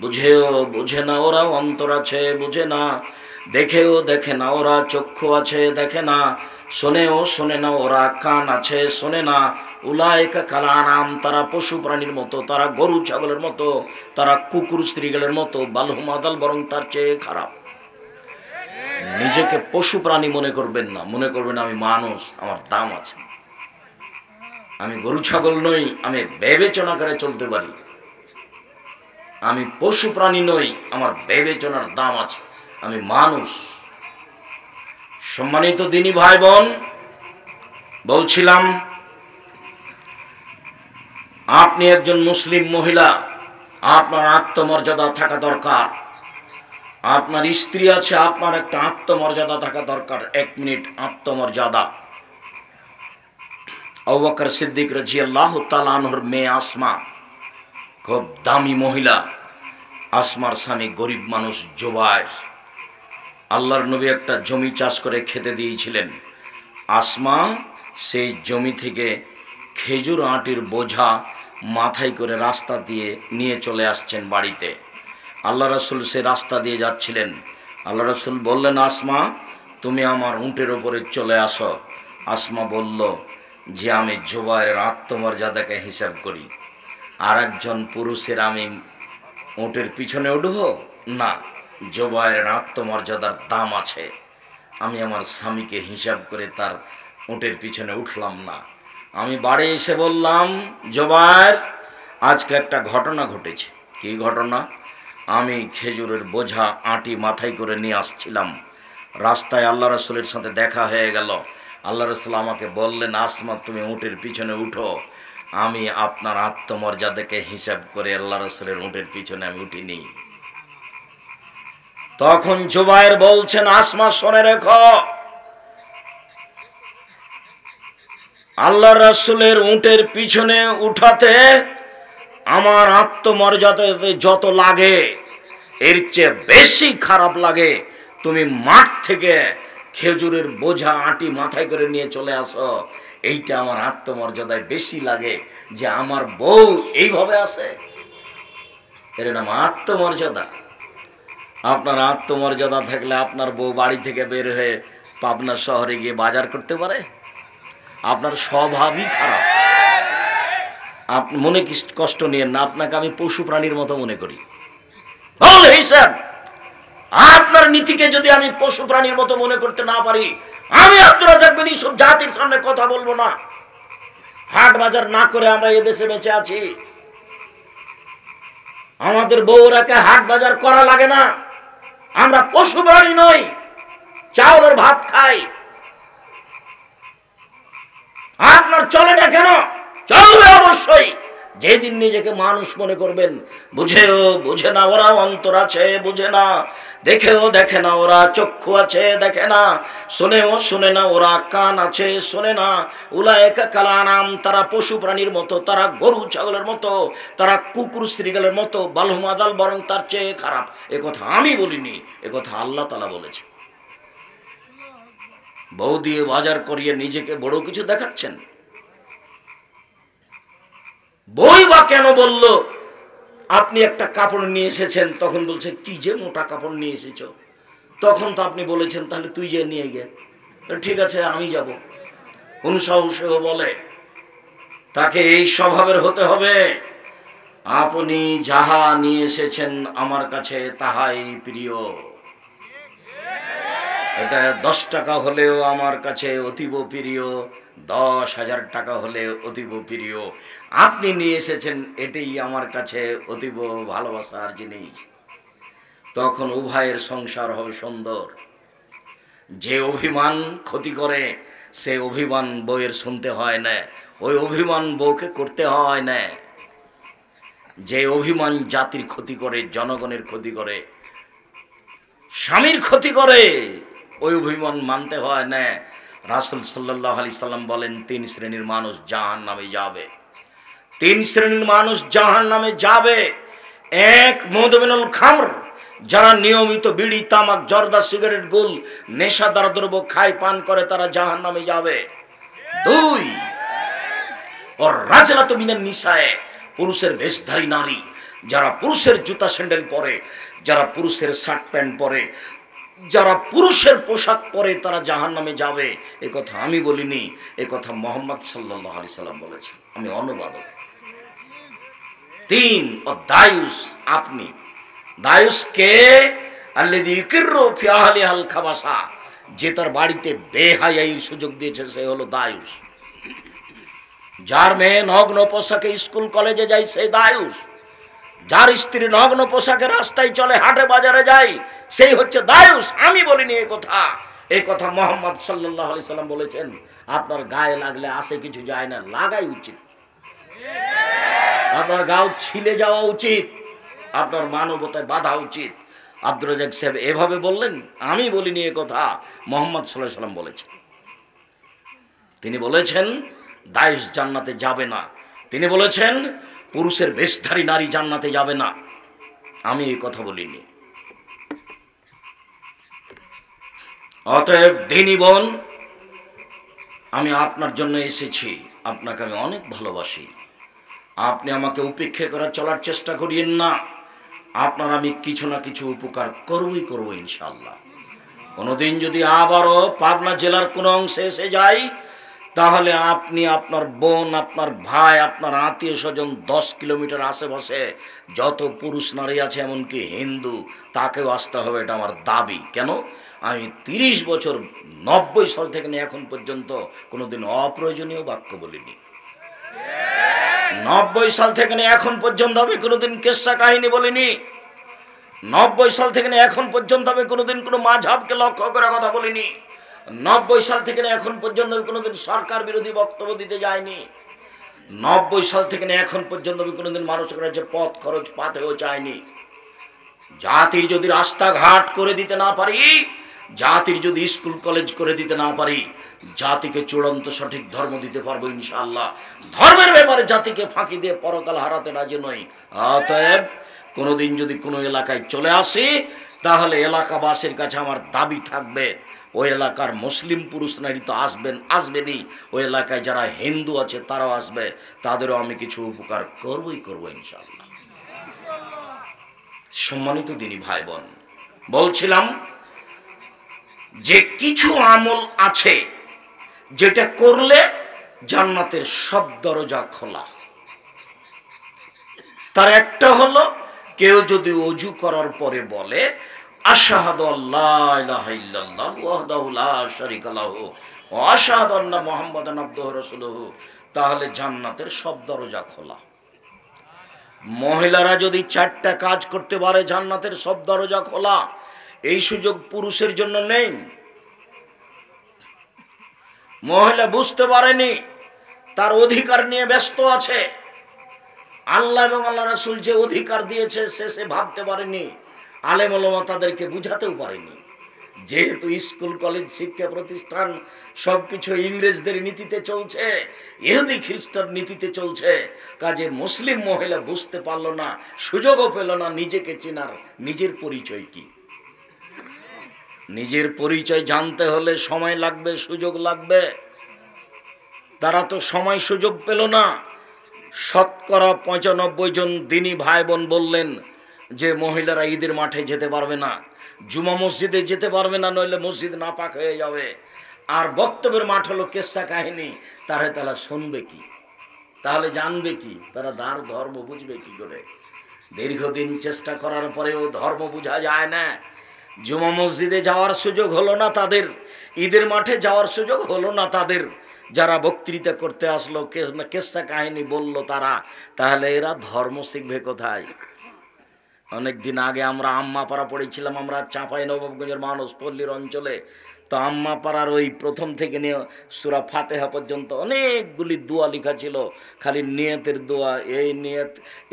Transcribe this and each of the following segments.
বুঝেও বুঝে না ওরা অন্তর আছে বুঝে না, দেখেও দেখে না ওরা চক্ষু আছে দেখে না, শোনেও শোনে না ওরা কান আছে শোনে না। উলাইকা কাল আনাম, তারা পশু প্রাণীর মতো, তারা গরু ছাগলের মতো, তারা কুকুর স্ত্রীগুলোর মতো, বালহুম আদাল, বরং তার চেয়ে খারাপ। নিজেকে পশু প্রাণী মনে করবেন না, মনে করবেন আমি মানুষ, আমার দাম আছে। আমি গরু ছাগল নই, আমি বিবেচনা করে চলতে পারি। আমি পশু প্রাণী নই, আমার বিবেচনার দাম আছে, আমি মানুষ। সম্মানিত দিনী ভাই বোন, বলছিলাম আপনি একজন মুসলিম মহিলা, আপনার আত্মমর্যাদা থাকা দরকার। আপনার স্ত্রী আছে, আপনার একটা আত্মমর্যাদা থাকা দরকার। 1 মিনিট আত্মমর্যাদা। আবু বকর সিদ্দিক রাদিয়াল্লাহু তাআলা আনহুর মেয়ে আসমা খুব দামি মহিলা। আসমার স্বামী গরিব মানুষ জুবায়ের। আল্লাহর নবী একটা জমি চাষ করে খেতে দিয়েছিলেন। আসমা সেই জমি থেকে খেজুর আটির বোঝা মাথায় করে রাস্তা দিয়ে নিয়ে চলে আসছেন বাড়িতে। আল্লাহ রাসূল সে রাস্তা দিয়ে যাচ্ছিলেন। আল্লাহ রাসূল বললেন, আসমা তুমি আমার উটের ওপরে চলে আসো। আসমা বলল যে আমি জুবায়ের আত্মমর্যাদাকে হিসাব করি, আর একজন পুরুষের আমি উটের পিছনে উঠব না। জুবায়ের আত্মমর্যাদার দাম আছে, আমি আমার স্বামীকে হিসাব করে তার উটের পিছনে উঠলাম না। আমি বাড়ি এসে বললাম, জুবায়ের আজকে একটা ঘটনা ঘটেছে। কি ঘটনা? আমি খেজুরের বোঝা আটি মাথায় করে নিয়ে আসছিলাম, রাস্তায় আল্লাহ রাসূলের সাথে দেখা হয়ে গেল। আল্লাহ রাসূল আমাকে বললেন, আসমা তুমি উটের পিছনে উঠো। আমি আপনার আত্মমর্যাদাকে হিসাব করে আল্লাহ রাসূলের উটের পিছনে আমি উঠিনি। তখন জুবায়ের বলছেন, আসমা শুনে রেখো, আল্লাহ রাসূলের উটের পিছনে উঠাতে আমার আত্মমর্যাদাতে যত লাগে এর চেয়ে বেশি খারাপ লাগে তুমি মাঠ থেকে খেজুরের বোঝা আটি মাথায় করে নিয়ে চলে আসো। এইটা আমার আত্মমর্যাদায় বেশি লাগে যে আমার বউ এইভাবে আসে। এর নাম আত্মমর্যাদা। আপনার আত্মমর্যাদা থাকলে আপনার বউ বাড়ি থেকে বের হয়ে পাবনা শহরে গিয়ে বাজার করতে পারে? আপনার স্বভাবই খারাপ। আপনি মনে কষ্ট নিয়েন না, আপনাকে আমি পশু প্রাণীর মতো মনে করি। হিসাব আপনার নীতিকে যদি আমি পশু প্রাণীর মতো মনে করতে না পারি, আমি আব্দুর রাজ্জাক বিন ইউসুফ জাতির সামনে কথা বলবো না। হাট বাজার না করে আমরা এদেশে বেঁচে আছি। আমাদের বউরাকে হাট বাজার করা লাগে না। আমরা পশু প্রাণী নই, চাউলের ভাত খাই। আপনার চলে না কেন? চলবে অবশ্যই। যেদিন নিজেকে মানুষ মনে করবেন, বুঝেও বুঝে না ওরা অন্তর আছে বুঝে না, দেখেও দেখে না ওরা চক্ষু আছে দেখে না, শোনেও শোনে না ওরা কান আছে শোনে না। উলাইকা কাল আনাম, তারা পশু প্রাণীর মতো, তারা গরু ছাগলের মতো, তারা কুকুর স্ত্রীগুলোর মতো, বালহুম আদাল, বরং তার চেয়ে খারাপ। এ কথা আমি বলিনি, এ কথা আল্লাহ তাআলা বলেছে। বউ দিয়ে বাজার করিয়ে নিজেকে বড় কিছু দেখাচ্ছেন। বই বা কেন বলল আপনি একটা কাপড় নিয়ে এসেছেন, তখন বলছে কি যে মোটা কাপড় নিয়ে এসেছো। তখন তো আপনি বলেছেন তাহলে তুই যে নিয়ে গে, ঠিক আছে আমি যাব। কোন সাহসেও বলে তাকে এই স্বভাবের হতে হবে, আপনি যাহা নিয়ে এসেছেন আমার কাছে তাহাই প্রিয়। এটা 10 টাকা হলেও আমার কাছে অতীব প্রিয়, 10,000 টাকা হলে অতীব প্রিয়। আপনি নিয়ে এসেছেন এটাই আমার কাছে অতীব ভালোবাসার জিনিস। তখন উভয়ের সংসার হবে সুন্দর। যে অভিমান ক্ষতি করে সে অভিমান বউয়ের শুনতে হয় না, ওই অভিমান বউকে করতে হয় না। যে অভিমান জাতির ক্ষতি করে, জনগণের ক্ষতি করে, স্বামীর ক্ষতি করে, ওই অভিমান মানতে হয় না। রাসূল সাল্লাল্লাহু আলাইহি সাল্লাম বলেন 3 শ্রেণীর মানুষ জাহান্নামে যাবে। 3 শ্রেণীর মানুষ জাহান্নামে যাবে। 1 মুদমিনুল খামর, যারা নিয়মিত বিড়ি তামাক জর্দা সিগারেট গুল নেশাদার দ্রব্য খায় পান করে, তারা জাহান্নামে যাবে। 2 ওর রাজলাতু মিনান নিসায়ে, পুরুষের বেশধারী নারী, যারা পুরুষের জুতা স্যান্ডেল পরে, যারা পুরুষের শার্ট প্যান্ট পরে, যারা পুরুষের পোশাক পরে তারা জাহান্নামে যাবে, এ কথা আমি বলিনি, এ কথা মুহাম্মদ সাল্লাল্লাহু আলাইহি সাল্লাম বলেছেন। আমি অনুবাদক। 3 ও দায়ুস, আপনি দায়ুস কে? আল্লাযী ইউকিররু ফি আহলিহাল খাবাসা, যে তার বাড়িতে বেহায়াইর সুযোগ দিয়েছে সে হলো দায়ুস। যার মেয়ে নগ্ন পোশাকে স্কুল কলেজে যায় সে দায়ুস। যার স্ত্রী নগ্ন পোশাকে রাস্তায় চলে, হাটে বাজারে যায়, সেই হচ্ছে দায়ুস। আমি বলিনি এ কথা, এই কথা মুহাম্মদ সাল্লাল্লাহু আলাইহি সাল্লাম বলেছেন। আপনার গায়ে লাগলে আসে কিছু যায় না, লাগাই উচিত। আপনার গাও ছিলে যাওয়া উচিত, আপনার মানবতায় বাধা উচিত। আব্দুর রাজ্জাক সাহেব এভাবে বললেন, আমি বলিনি এ কথা, মুহাম্মদ সাল্লাল্লাহু আলাইহি সাল্লাম বলেছেন। তিনি বলেছেন দায়ুস জান্নাতে যাবে না। তিনি বলেছেন পুরুষের বেশধারী নারী জান্নাতে যাবে না। আমি এই কথা বলিনি। অতএব দিনী বোন, আমি আপনার জন্য এসেছি, আপনাকে আমি অনেক ভালোবাসি। আপনি আমাকে উপেক্ষা করার চলার চেষ্টা করিয়েন না। আপনার আমি কিছু না কিছু উপকার করবই করব ইনশাআল্লাহ। কোনোদিন যদি আবারও পাবনা জেলার কোনো অংশে এসে যাই, তাহলে আপনি, আপনার বোন, আপনার ভাই, আপনার আত্মীয় স্বজন 10 কিলোমিটার আশেপাশে যত পুরুষ নারী আছে, এমনকি হিন্দু, তাকেও আসতে হবে, এটা আমার দাবি। কেন? আমি 30 বছর 90 সাল থেকে নিয়ে এখন পর্যন্ত কোনোদিন অপ্রয়োজনীয় বাক্য বলিনি। 90 সাল থেকে নিয়ে এখন পর্যন্ত আমি কোনোদিন কেসা কাহিনী বলিনি। 90 সাল থেকে নিয়ে এখন পর্যন্ত আমি কোনোদিন কোনো মাযহাবকে লক্ষ্য করে কথা বলিনি। 90 সাল থেকে এখন পর্যন্ত আমি কোনোদিন সরকার বিরোধী বক্তব্য দিতে যাইনি। 90 সাল থেকে এখন পর্যন্ত আমি কোনোদিন মানুষের কাছে পথ খরচ পাতেও চাইনি। জাতির যদি রাস্তাঘাট করে দিতে না পারি, জাতির যদি স্কুল কলেজ করে দিতে না পারি, জাতিকে চূড়ান্ত সঠিক ধর্ম দিতে পারবো ইনশাআল্লাহ। ধর্মের ব্যাপারে জাতিকে ফাঁকি দিয়ে পরকাল হারাতে রাজি নই। অতএব কোনোদিন যদি কোনো এলাকায় চলে আসি, তাহলে এলাকাবাসীর কাছে আমার দাবি থাকবে, ওই এলাকার মুসলিম পুরুষ নারী তো আসবেনই, ওই এলাকায় যারা হিন্দু আছে তারাও আসবে, তাদেরও আমি কিছু উপকার করবই করবো ইনশাআল্লাহ। সম্মানিত দিনী ভাই বোন, বলছিলাম যে কিছু আমল আছে যেটা করলে জান্নাতের সব দরজা খোলা। তার একটা হলো, কেউ যদি ওযু করার পরে বলে আশহাদু আল্লা ইলাহা ইল্লাল্লাহু ওয়াহদাহু লা শারীকা লাহু ওয়া আশহাদু আন্না মুহাম্মাদান আবদুহু ওয়া রাসূলুহু, তাহলে জান্নাতের সব দরজা খোলা। মহিলারা যদি 4টা কাজ করতে পারে, জান্নাতের সব দরজা খোলা। এই সুযোগ পুরুষের জন্য নেই। মহিলা বুঝতে পারেনি, তার অধিকার নিয়ে ব্যস্ত আছে। আল্লাহ এবং আল্লাহ রাসূল যে অধিকার দিয়েছে সে ভাবতে পারেনি। আলেম ওলামা তাদেরকে বুঝাতেও পারেনি। যেহেতু স্কুল কলেজ শিক্ষা প্রতিষ্ঠান সবকিছু ইংরেজদের নীতিতে চলছে, ইহুদি খ্রিস্টান নীতিতে চলছে, কাজে মুসলিম মহিলা বুঝতে পারল না, সুযোগও পেল না নিজেকে চেনার। নিজের পরিচয় কি? নিজের পরিচয় জানতে হলে সময় লাগবে, সুযোগ লাগবে। তারা তো সময় সুযোগ পেল না। শতকরা 95 জন দিনী ভাই বোন বললেন যে মহিলারা ঈদের মাঠে যেতে পারবে না, জুমা মসজিদে যেতে পারবে না, নইলে মসজিদ নাপাক হয়ে যাবে। আর বক্তব্যের মাঠ হলো কেসা কাহিনী। তারা শুনবে কি? তাহলে জানবে কি? তারা ধর্ম বুঝবে কি করে? দীর্ঘদিন চেষ্টা করার পরেও ধর্ম বোঝা যায় না। জুমা মসজিদে যাওয়ার সুযোগ হলো না তাদের, ঈদের মাঠে যাওয়ার সুযোগ হলো না তাদের। যারা বক্তৃতা করতে আসলো, কেসা কাহিনী বলল তারা, তাহলে এরা ধর্ম শিখবে কোথায়? অনেকদিন আগে আমরা আম্মাপাড়া পড়েছিলাম, আমরা চাঁপাইনবাবগঞ্জের মানুষ, পল্লীর অঞ্চলে। তো আম্মাপাড়ার ওই প্রথম থেকে নিয়ে সূরা ফাতিহা পর্যন্ত অনেকগুলি দোয়া লেখা ছিল, খালি নিয়তের দোয়া।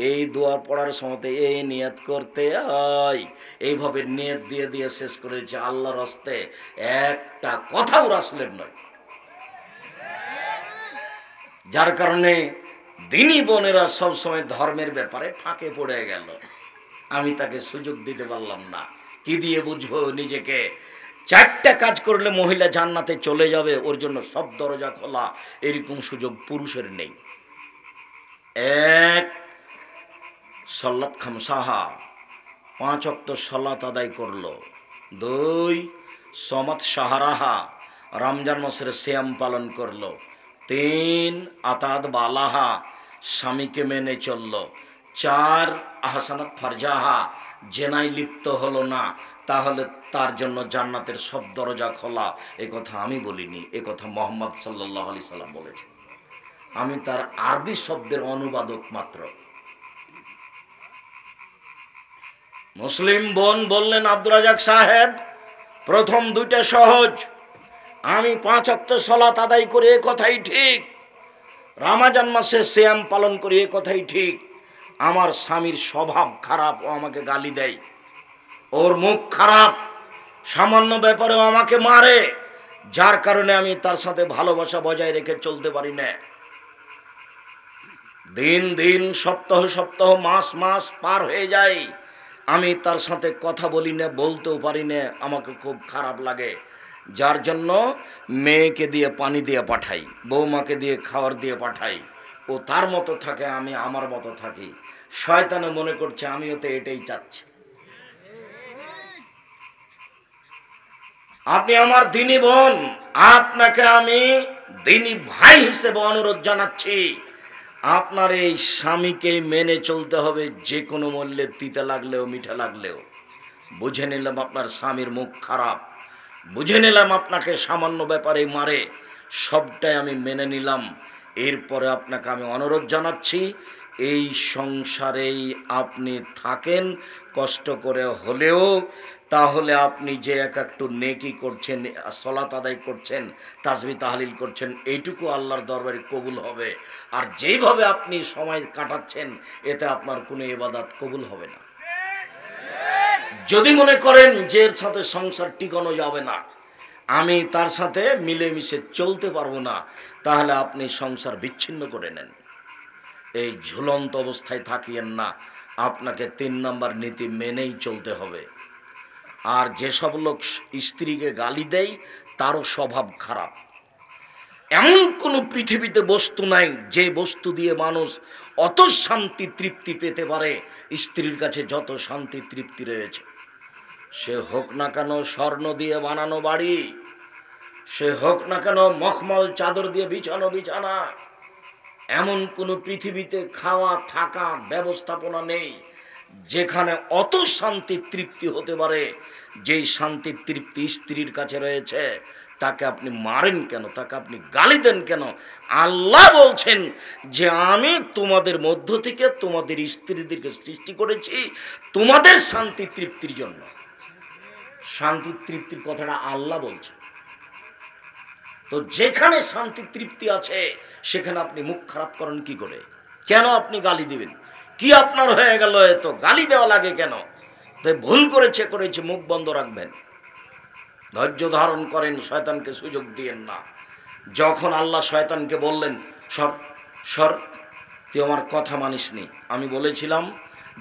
এই দোয়া পড়ার সময়তে এই নিয়ত করতে হয়, এইভাবে নিয়ত দিয়ে দিয়ে শেষ করেছে। আল্লাহর হস্তে একটা কথাও রাসূলের নয়। যার কারণে দিনী বোনেরা সবসময় ধর্মের ব্যাপারে ফাঁকে পড়ে গেল। আমি তাকে সুযোগ দিতে পারলাম না। কি দিয়ে বুঝবো নিজেকে? 4টা কাজ করলে মহিলা জান্নাতে চলে যাবে, ওর জন্য সব দরজা খোলা, এরকম সুযোগ পুরুষের নেই। 1, সল্লাত খামসাহা, 5 ওয়াক্ত সালাত আদায় করলো। 2 সমাত শাহরাহা, রমজান মাসের সিয়াম পালন করলো। 3 আতাদ বালাহা, স্বামীকে মেনে চললো। 4 আহসানাত ফারজাহা, জেনায় লিপ্ত হলো না, তাহলে তার জন্য জান্নাতের সব দরজা খোলা। এ কথা আমি বলিনি, এ কথা মুহাম্মদ সাল্লাল্লাহু আলাইহি সাল্লাম বলেছেন। আমি তার আরবি শব্দের অনুবাদক মাত্র। মুসলিম বোন বললেন, আব্দুর রাজাক সাহেব, প্রথম 2টা সহজ। আমি 5 ওয়াক্ত সালাত আদায় করি, এ কথাই ঠিক। রমজান মাসে সিয়াম পালন করি, এ কথাই ঠিক। আমার স্বামীর স্বভাব খারাপ, ও আমাকে গালি দেয়, ওর মুখ খারাপ, সামান্য ব্যাপারেও আমাকে মারে, যার কারণে আমি তার সাথে ভালোবাসা বজায় রেখে চলতে পারি না। দিন দিন, সপ্তাহ সপ্তাহ, মাস মাস পার হয়ে যায়, আমি তার সাথে কথা বলি না, বলতেও পারি না, আমাকে খুব খারাপ লাগে। যার জন্য মেয়েকে দিয়ে পানি দিয়ে পাঠাই, বৌমাকে দিয়ে খাবার দিয়ে পাঠাই। ও তার মতো থাকে, আমি আমার মতো থাকি। শয়তানে মনে করছে আমিও তো এটাই চাচ্ছি। আপনি আমার দিনী বোন, আপনাকে আমি দিনী ভাই হিসেবে অনুরোধ জানাচ্ছি, আপনার এই স্বামীকে মেনে চলতে হবে, যে কোনো মূল্যে, তিতা লাগলেও মিঠা লাগলেও। বুঝে নিলাম আপনার স্বামীর মুখ খারাপ, বুঝে নিলাম আপনাকে সামান্য ব্যাপারে মারে, সবটাই আমি মেনে নিলাম। এরপরে আপনাকে আমি অনুরোধ জানাচ্ছি, এই সংসারেই আপনি থাকেন কষ্ট করে হলেও, তাহলে আপনি যে একটু নেকি করছেন, সালাত আদায় করছেন, তাসবিহ তাহলিল করছেন, এইটুকু আল্লাহর দরবারে কবুল হবে। আর যেইভাবে আপনি সময় কাটাচ্ছেন, এতে আপনার কোনো ইবাদত কবুল হবে না। যদি মনে করেন যে এর সাথে সংসার টিকানো যাবে না, আমি তার সাথে মিলেমিশে চলতে পারবো না, তাহলে আপনি সংসার বিচ্ছিন্ন করে নেন। এই ঝুলন্ত অবস্থায় থাকিয়েন না, আপনাকে 3 নম্বর নীতি মেনেই চলতে হবে। আর যেসব লোক স্ত্রীকে গালি দেয়, তারও স্বভাব খারাপ। এমন কোনো পৃথিবীতে বস্তু নাই যে বস্তু দিয়ে মানুষ অত শান্তি তৃপ্তি পেতে পারে, স্ত্রীর কাছে যত শান্তি তৃপ্তি রয়েছে। সে হোক না কেন স্বর্ণ দিয়ে বানানো বাড়ি, সে হোক না কেন মখমল চাদর দিয়ে বিছানো বিছানা, এমন কোনো পৃথিবীতে খাওয়া থাকা ব্যবস্থাপনা নেই যেখানে অত শান্তি তৃপ্তি হতে পারে। যেই শান্তি তৃপ্তি স্ত্রীর কাছে রয়েছে, তাকে আপনি মারেন কেন, তাকে আপনি গালি দেন কেন? আল্লাহ বলছেন যে আমি তোমাদের মধ্য থেকে তোমাদের স্ত্রীদেরকে সৃষ্টি করেছি তোমাদের শান্তি তৃপ্তির জন্য। শান্তি তৃপ্তির কথাটা আল্লাহ বলছে। তো যেখানে শান্তি তৃপ্তি আছে, সেখানে আপনি মুখ খারাপ করেন কি করে? কেন আপনি গালি দিবেন? কি আপনার হয়ে গেল এত গালি দেওয়া লাগে কেন? তাই ভুল করেছে মুখ বন্ধ রাখবেন, ধৈর্য ধারণ করেন, শয়তানকে সুযোগ দিয়েন না। যখন আল্লাহ শয়তানকে বললেন, সর সর, তুই আমার কথা মানিসনি, আমি বলেছিলাম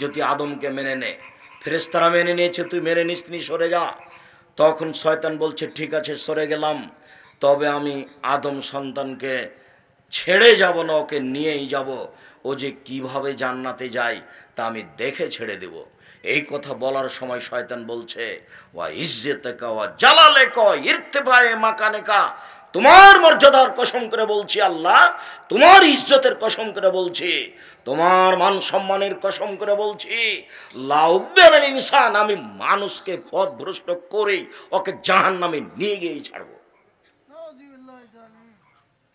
যদি আদমকে মেনে নে, ফেরেশতারা মেনে নিয়েছে, তুই মেনে নিসনি, সরে যা। তখন শয়তান বলছে ঠিক আছে সরে গেলাম, তবে আমি আদম সন্তানকে ছেড়ে যাব না, ওকে নিয়েই যাব। ও যে কিভাবে জান্নাতে যায় তা আমি দেখে ছেড়ে দেব। এই কথা বলার সময় শয়তান বলছে, ওয়া ইজ্জতেকা ওয়া জালালেকা ইরতিফায়ে মাকানেকা, তোমার মর্যাদার কসম করে বলছি আল্লাহ, তোমার ইজ্জতের কসম করে বলছি, তোমার মান সম্মানের কসম করে বলছি, লাউবেল ইনসান, আমি মানুষকে পথভ্রষ্ট করেই ওকে জাহান্নামে নিয়ে গিয়েই ছাড়বো।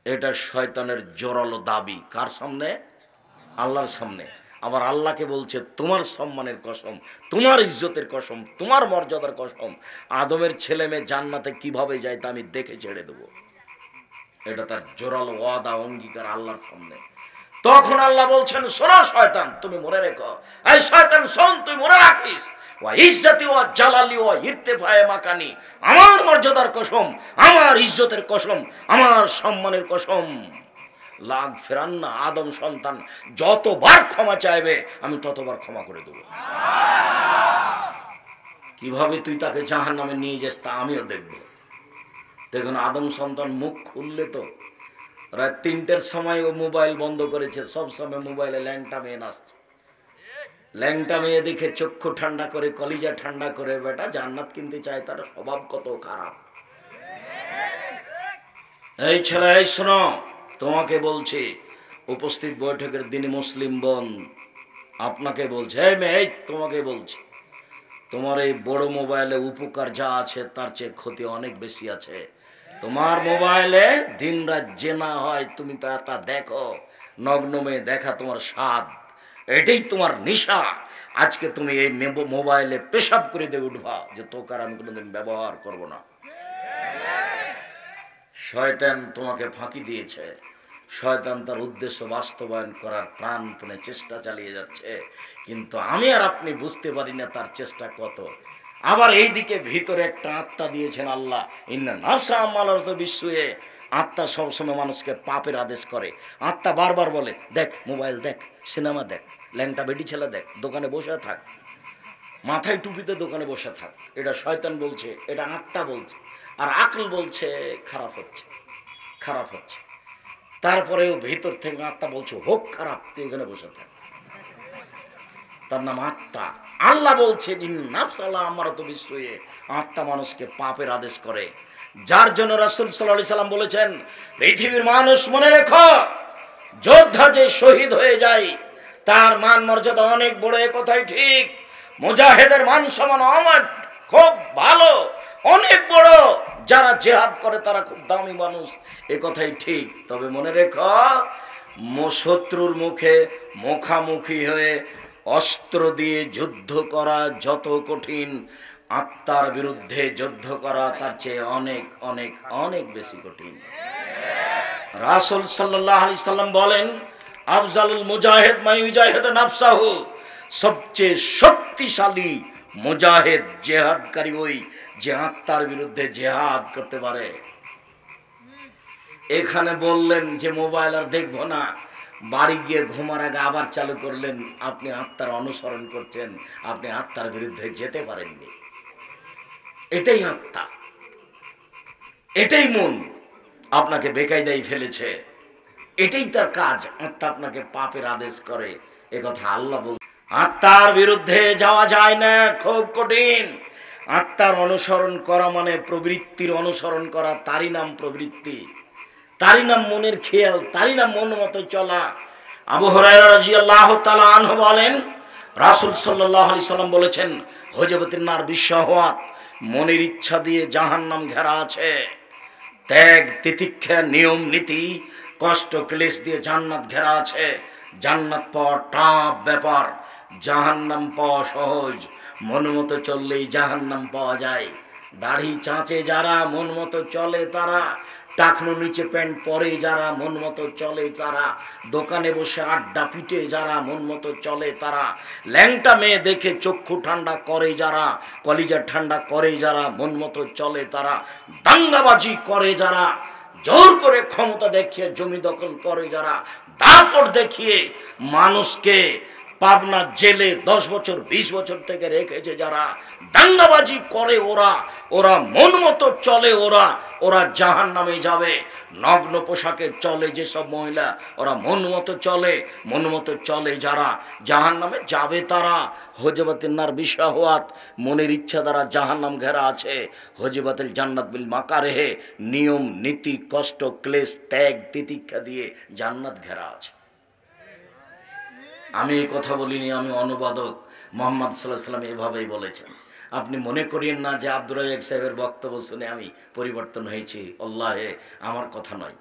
এটা শয়তানের জোরালো দাবি। কার সামনে? আল্লাহর সামনে। আবার আল্লাহকে বলছে তোমার সম্মানের কসম, তোমার ইজ্জতের কসম, তোমার মর্যাদার কসম, আদমের ছেলে মেয়ে জান্নাতে কিভাবে যায় তা আমি দেখে ছেড়ে দেবো। এটা তার জোরালো ওয়াদা, অঙ্গীকার আল্লাহর সামনে। তখন আল্লাহ বলছেন, শোনো শয়তান, তুমি মনে রেখো, এই শয়তান শোন, তুই মনে রাখিস, ওয়া ইজ্জতি ওয়া জালালি ওয়া ইরতিফায়ে মাকানি, আমার মর্যাদার কসম, আমার ইজ্জতের কসম, আমার সম্মানের কসম, লাগ ফেরান না, আদম সন্তান যতবার ক্ষমা চাইবে আমি ততবার ক্ষমা করে দেব। কিভাবে তুই তাকে জাহান্নামে নিয়ে যাস তা আমিও দেখব। দেখুন, আদম সন্তান মুখ খুললে তো রাত 3টের সময় ও মোবাইল বন্ধ করেছে, সব সময় মোবাইলে ল্যাংটা মেয়ে আসছে। ল্যাংটা মেয়ে দেখে চক্ষু ঠান্ডা করে, কলিজা ঠান্ডা করে বেটা জান্নাত কিনতে চায়, তার স্বভাব কত খারাপ। এই ছেলে, এই শোনো, তোমাকে বলছি, উপস্থিত বৈঠকের দিনে মুসলিম বোন আপনাকে বলছে, এই মেয়ে, এই তোমাকে বলছি, তোমার এই বড় মোবাইলে উপকার যা আছে তার চেয়ে ক্ষতি অনেক বেশি আছে। তোমার মোবাইলে দিনরাত জেনা হয়, তুমি তা দেখো, নগ্ন মেয়ে দেখা তোমার স্বাদ, এটাই তোমার নেশা। আজকে তুমি এই মোবাইলে পেশাব করে দিয়ে উঠবা যে তোকে আর আমি কোনোদিন ব্যবহার করব না। শয়তান তোমাকে ফাঁকি দিয়েছে, শয়তান তার উদ্দেশ্য বাস্তবায়ন করার প্রাণপণে চেষ্টা চালিয়ে যাচ্ছে, কিন্তু আমি আর আপনি বুঝতে পারি না তার চেষ্টা কত। আবার এই দিকে ভিতরে একটা আত্মা দিয়েছেন আল্লাহ, ইন্না নাফসা আমালাত বিসুয়ে, আত্মা সবসময় মানুষকে পাপের আদেশ করে। আত্মা বারবার বলে, দেখ মোবাইল দেখ, সিনেমা দেখ, ল্যাংটা বেটি ছেলে দেখ, দোকানে বসে থাক, মাথায় টুপিতে দোকানে বসে থাক। এটা শয়তান বলছে, এটা আত্মা বলছে। আর আকল বলছে খারাপ হচ্ছে, খারাপ হচ্ছে। তারপরেও ভিতর থেকে আত্মা বলছে হোক খারাপ, তুই এখানে বসে থাক। তার নাম আত্মা। আল্লাহ বলছেন আত্মা মানুষকে পাপের আদেশ করে, যার জন্য রাসূল সাল্লাল্লাহু আলাইহি সাল্লাম বলেছেন, পৃথিবীর মানুষ মনে রেখো, যোদ্ধা যে শহীদ হয়ে যায় তার মান মর্যাদা অনেক বড়, এ কথাই ঠিক। মুজাহিদের মান সমান আমার খুব ভালো, অনেক বড়। যারা জিহাদ করে তারা খুব দামি মানুষ, এ কথাই ঠিক। তবে মনে রেখো, শত্রুর মুখে মুখামুখি হয়ে অস্ত্র দিয়ে যুদ্ধ করা যত কঠিন, আত্মার বিরুদ্ধে যুদ্ধ করা তার চেয়ে অনেক অনেক অনেক বেশি কঠিন। রাসূল সাল্লাল্লাহু আলাইহি সাল্লাম বলেন, আফজালুল মুজাহিদ মান ইউজাহিদু নাফসাহু, সবচেয়ে শক্তিশালী মুজাহিদ, জিহাদকারী ওই যে আত্মার বিরুদ্ধে জিহাদ করতে পারে। এখানে বললেন যে মোবাইল আর দেখবো না, বাড়ি গিয়ে ঘুমার আগে আবার চালু করলেন, আপনি আত্মার অনুসরণ করছেন, আপনি আত্মার বিরুদ্ধে যেতে পারেননি। এটাই আত্মা, এটাই মন আপনাকে বেকায়দায় ফেলেছে, এটাই তার কাজ। আত্মা আপনাকে পাপের আদেশ করে, এ কথা আল্লাহ বল। আত্মার বিরুদ্ধে যাওয়া যায় না, খুব কঠিন। আত্মার অনুসরণ করা মানে প্রবৃত্তির অনুসরণ করা, তারই নাম প্রবৃত্তি, তারই নাম মনের খেয়াল, তারই নাম মন মতো চলা। আবু হুরায়রা রাদিয়াল্লাহু তাআলা আনহু বলেন, রাসূল সাল্লাল্লাহু আলাইহি সাল্লাম বলেছেন, হুজবাতিন নার বিশহাওয়াত, মনের ইচ্ছা দিয়ে জাহান্নাম ঘেরা আছে। ত্যাগ তিতিক্ষা নিয়ম নীতি কষ্ট ক্লেশ দিয়ে জান্নাত ঘেরা আছে। জান্নাত পাওয়া টাফ ব্যাপার, জাহান্নাম পাওয়া সহজ। মন মতো চললেই জাহান্নাম পাওয়া যায়। দাড়ি চাঁচে যারা, মন মতো চলে তারা। টাকনো নিচে প্যান্ট পরে যারা, মন মতো চলে তারা। দোকানে বসে আড্ডা পিটে যারা, মন মতো চলে তারা। ল্যাংটা মেয়ে দেখে চক্ষু ঠান্ডা করে যারা, কলিজা ঠান্ডা করে যারা, মন মতো চলে তারা। দাঙ্গাবাজি করে যারা, জোর করে ক্ষমতা দেখিয়ে জমি দখল করে যারা, দাপট দেখিয়ে মানুষকে পাবনা জেলে 10 বছর 20 বছর থেকে রেখেছে যারা, দাঙ্গাবাজি করে ওরা, ওরা মন মতো চলে ওরা, ওরা জাহান্নামে যাবে। নগ্ন পোশাকে চলে যেসব মহিলা, ওরা মন মতো চলে, মন মতো চলে যারা, জাহান্নামে যাবে তারা। হুজবাতিন নার বিশহাওয়াত, মনের ইচ্ছা দ্বারা জাহান্নাম ঘেরা আছে। হুজবাতিল জান্নাত বিল মাকারিহি, নিয়ম নীতি কষ্ট ক্লেশ ত্যাগ তিতিক্ষা দিয়ে জান্নাত ঘেরা আছে। আমি এই কথা বলিনি, আমি অনুবাদক। মুহাম্মদ সাল্লাল্লাহু আলাইহি সাল্লাম এভাবেই বলেছেন। আপনি মনে করিয়েন না যে আব্দুর রাজ্জাক সাহেবের বক্তব্য শুনে আমি পরিবর্তন হয়েছি। আল্লাহে, আমার কথা নয়।